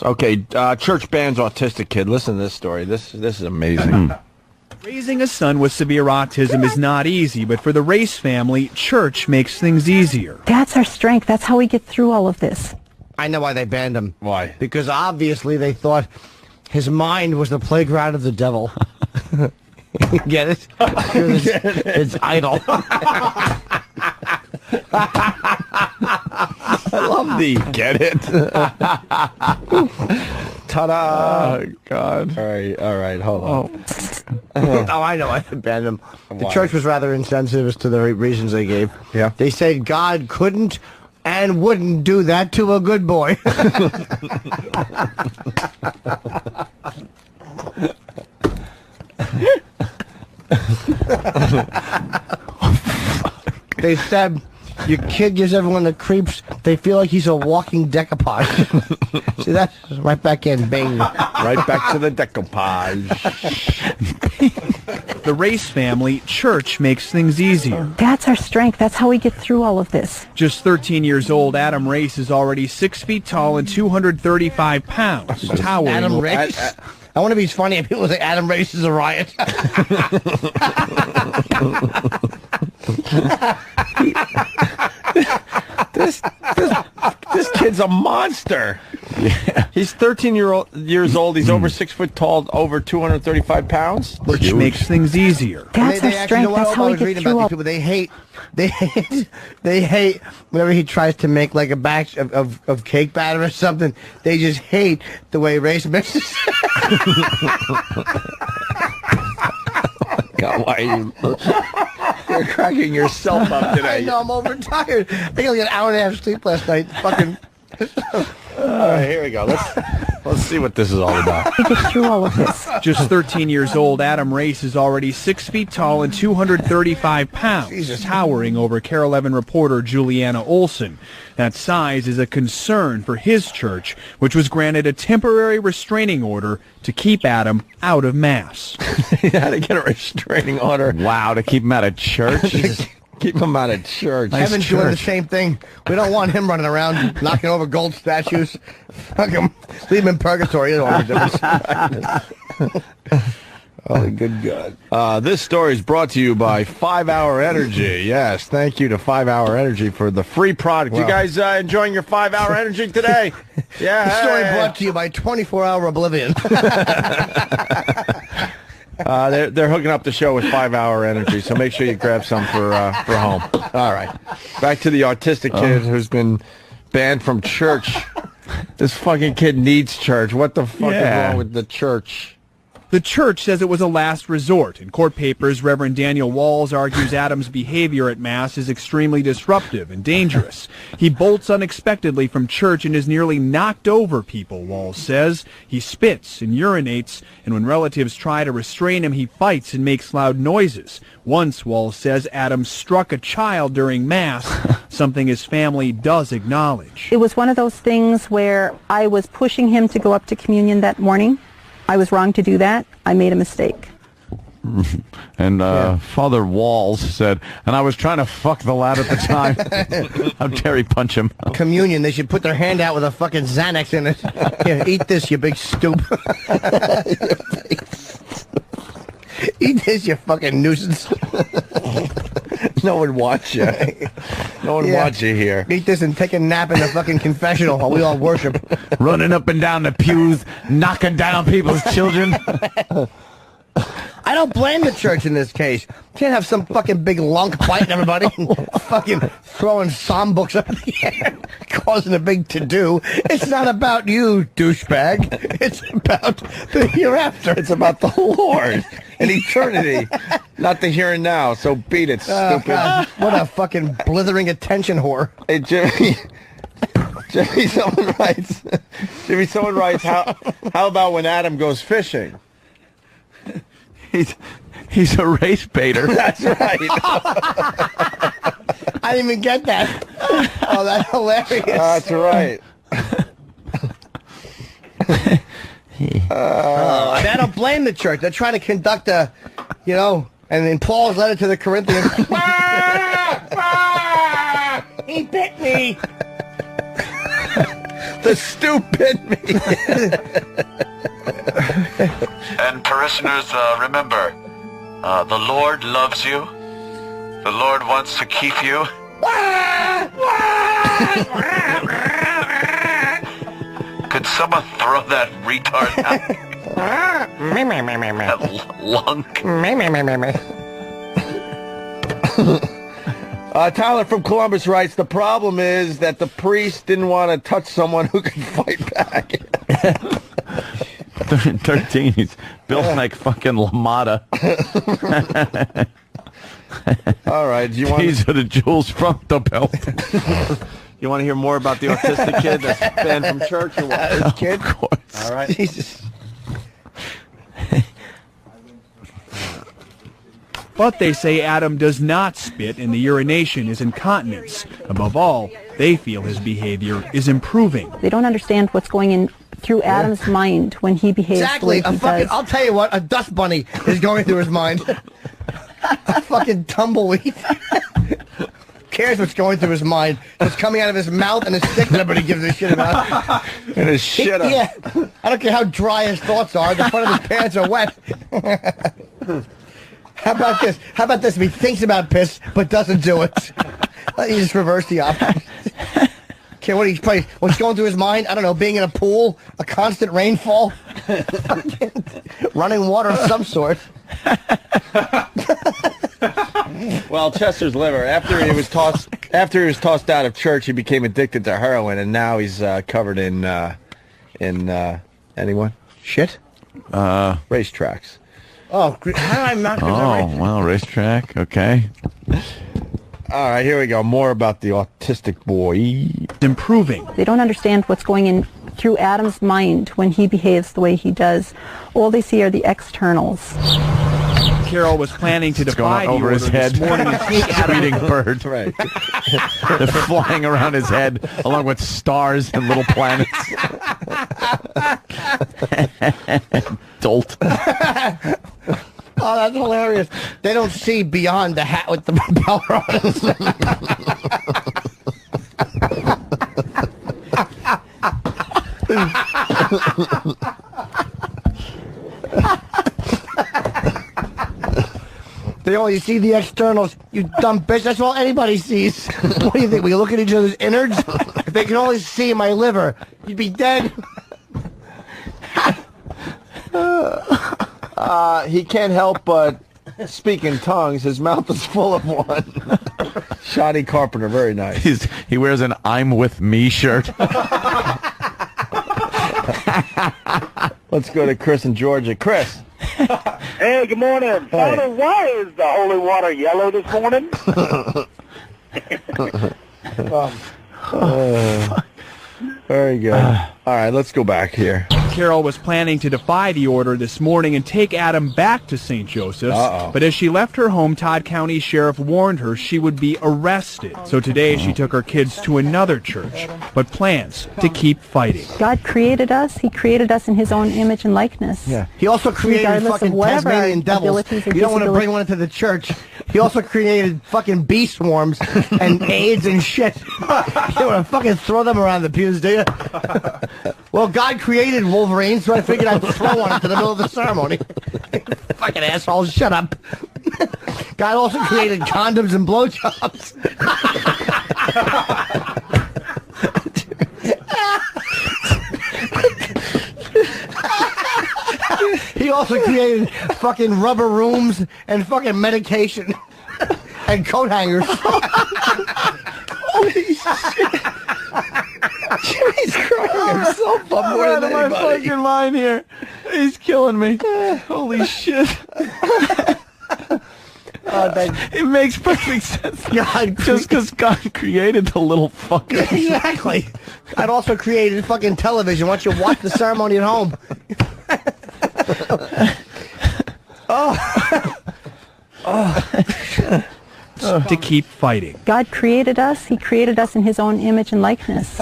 Okay, church bans autistic kid. Listen to this story. This is amazing. Raising a son with severe autism is not easy, but for the Race family, church makes things easier. That's our strength. That's how we get through all of this. I know why they banned him. Why? Because obviously they thought his mind was the playground of the devil. Get it? It's idle. I love the get it. Ta-da! Oh, God. All right, hold on. Oh, I know. I banned him. The church was rather insensitive as to the reasons they gave. Yeah. They said God couldn't and wouldn't do that to a good boy. They said your kid gives everyone the creeps. They feel like he's a walking decoupage. See, that's right back in. Bing. Right back to the decoupage. The Race family, church makes things easier. That's our strength. That's how we get through all of this. Just 13 years old, Adam Race is already 6 feet tall and 235 pounds, towering. Adam Race. I wonder if he's funny if people say Adam Race is a riot. This kid's a monster. Yeah. He's 13 years old. He's over 6 foot tall, over 235 pounds. Which makes things easier. That's our strength. That's how we get through all. People, they hate whenever he tries to make like a batch of cake batter or something. They just hate the way Race mixes. God, why are you're cracking yourself up today? I know, I'm overtired. I got like an hour and a half sleep last night. Fucking. All right, here we go. Let's see what this is all about. We get through all of this. Just 13 years old, Adam Race is already 6 feet tall and 235 pounds, towering over Carol Evan reporter Juliana Olson. That size is a concern for his church, which was granted a temporary restraining order to keep Adam out of Mass. He had to get a restraining order. Wow, to keep him out of church? Keep him out of church. Kevin's doing the same thing. We don't want him running around knocking over gold statues. Fuck him. Leave him in purgatory. It don't make a difference. Oh, good God. This story is brought to you by 5 Hour Energy. Yes, thank you to 5 Hour Energy for the free product. Wow. You guys enjoying your 5 Hour Energy today? Yeah. The story brought to you by 24-Hour Oblivion. They're hooking up the show with 5 Hour Energy, so make sure you grab some for home. All right. Back to the autistic kid who's been banned from church. This fucking kid needs church. What the fuck is wrong with the church? The church says it was a last resort. In court papers, Reverend Daniel Walls argues Adam's behavior at Mass is extremely disruptive and dangerous. He bolts unexpectedly from church and is nearly knocked over people, Walls says. He spits and urinates, and when relatives try to restrain him, he fights and makes loud noises. Once, Walls says, Adam struck a child during Mass, something his family does acknowledge. It was one of those things where I was pushing him to go up to communion that morning. I was wrong to do that. I made a mistake. And Father Walls said, and I was trying to fuck the lad at the time. How dare he punch him? Communion, they should put their hand out with a fucking Xanax in it. Here, eat this, you big stoop. Eat this, you fucking nuisance. No one wants you. No one wants you here. Eat this and take a nap in the fucking confessional while we all worship. Running up and down the pews, knocking down people's children. I don't blame the church in this case. Can't have some fucking big lunk biting everybody and fucking throwing psalm books up in the air, causing a big to-do. It's not about you, douchebag. It's about the hereafter. It's about the Lord and eternity, not the here and now. So beat it, stupid. God, what a fucking blithering attention whore. Hey, Jimmy, someone writes, how about when Adam goes fishing? He's a race baiter. That's right. I didn't even get that. Oh, that's hilarious. That's right. I don't blame the church. They're trying to conduct a, and in Paul's letter to the Corinthians, he bit me. The stew bit me. And parishioners, remember, the Lord loves you. The Lord wants to keep you. Could someone throw that retard out? That lunk. Tyler from Columbus writes, the problem is that the priest didn't want to touch someone who could fight back. 13, he's built like fucking LaMotta. All right, do you want These are the jewels from the belt. you want to hear more about the autistic kid that's banned from church or what? Kid? Of course. All right. Jesus. But they say Adam does not spit and the urination is incontinence. Above all, they feel his behavior is improving. They don't understand what's going in through Adam's mind when he behaves Exactly. the way he does. I'll tell you what, a dust bunny is going through his mind. A fucking tumbleweed. Cares what's going through his mind. What's coming out of his mouth and his stick that everybody gives a shit about. And his shit up. Yeah. I don't care how dry his thoughts are. The front of his pants are wet. How about this? How about this? If he thinks about piss but doesn't do it, you just reverse the opposite. Okay, what's going through his mind? I don't know. Being in a pool, a constant rainfall, running water of some sort. Well, Chester's liver. After he was tossed out of church, he became addicted to heroin, and now he's covered in anyone Shit. racetracks. Oh, how did I not? Oh, well, racetrack. Okay. All right, here we go. More about the autistic boy. Improving. They don't understand what's going in through Adam's mind when he behaves the way he does. All they see are the externals. Carol was planning to defy the over order his head. this morning and take Adam. Eating birds. Right. They're flying around his head along with stars and little planets. Dolt. Oh, that's hilarious. They don't see beyond the hat with the propeller on. They only see the externals. You dumb bitch. That's all anybody sees. What do you think? We look at each other's innards? If they can only see my liver, you'd be dead. He can't help but speak in tongues. His mouth is full of one. Shoddy Carpenter, very nice. He wears an "I'm with me" shirt. Let's go to Chris in Georgia. Chris. Hey, good morning. Father, why is the holy water yellow this morning? Very good. All right, let's go back here. Carol was planning to defy the order this morning and take Adam back to St. Joseph's, but as she left her home, Todd County Sheriff warned her she would be arrested. So today she took her kids to another church, but plans to keep fighting. God created us. He created us in his own image and likeness. Yeah. He also created Regardless of fucking whatever Tasmanian our devils. abilities or You don't want to bring disabilities. one into the church. He also created fucking bee swarms and AIDS and shit. You don't want to fucking throw them around the pews, do you? Well, God created Wolverine, so I figured I'd throw one into the middle of the ceremony. Fucking assholes, shut up. God also created condoms and blowjobs. He also created fucking rubber rooms and fucking medication and coat hangers. Holy shit. Jimmy's crying himself up more than my anybody. fucking line here. He's killing me. Holy shit. It makes perfect sense. God, Just because God created the little fucker. exactly. I'd also created fucking television. Why don't you watch the ceremony at home? To keep fighting. God created us. He created us in his own image and likeness.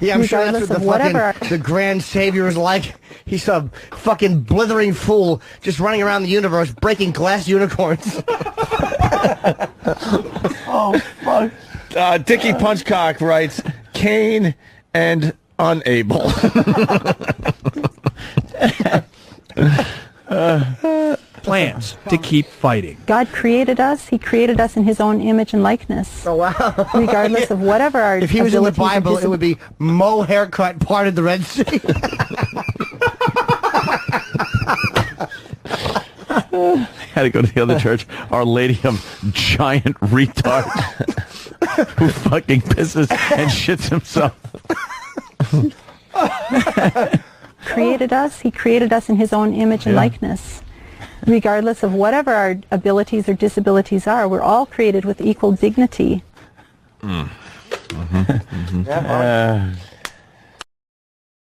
Yeah, I'm sure that's Regardless what of the whatever fucking the grand savior is like. He's some fucking blithering fool just running around the universe breaking glass unicorns. Dickie Punchcock writes, Cain and unable. Plans to keep fighting. God created us. He created us in his own image and likeness. Oh, wow. Regardless of whatever our If he was in the abilities or Bible, it would be Mo haircut parted the Red Sea. Had to go to the other church. Our Lady of Giant Retard who fucking pisses and shits himself. created us. He created us in his own image and likeness. Regardless of whatever our abilities or disabilities are, we're all created with equal dignity. Mm. Mm-hmm. Mm-hmm.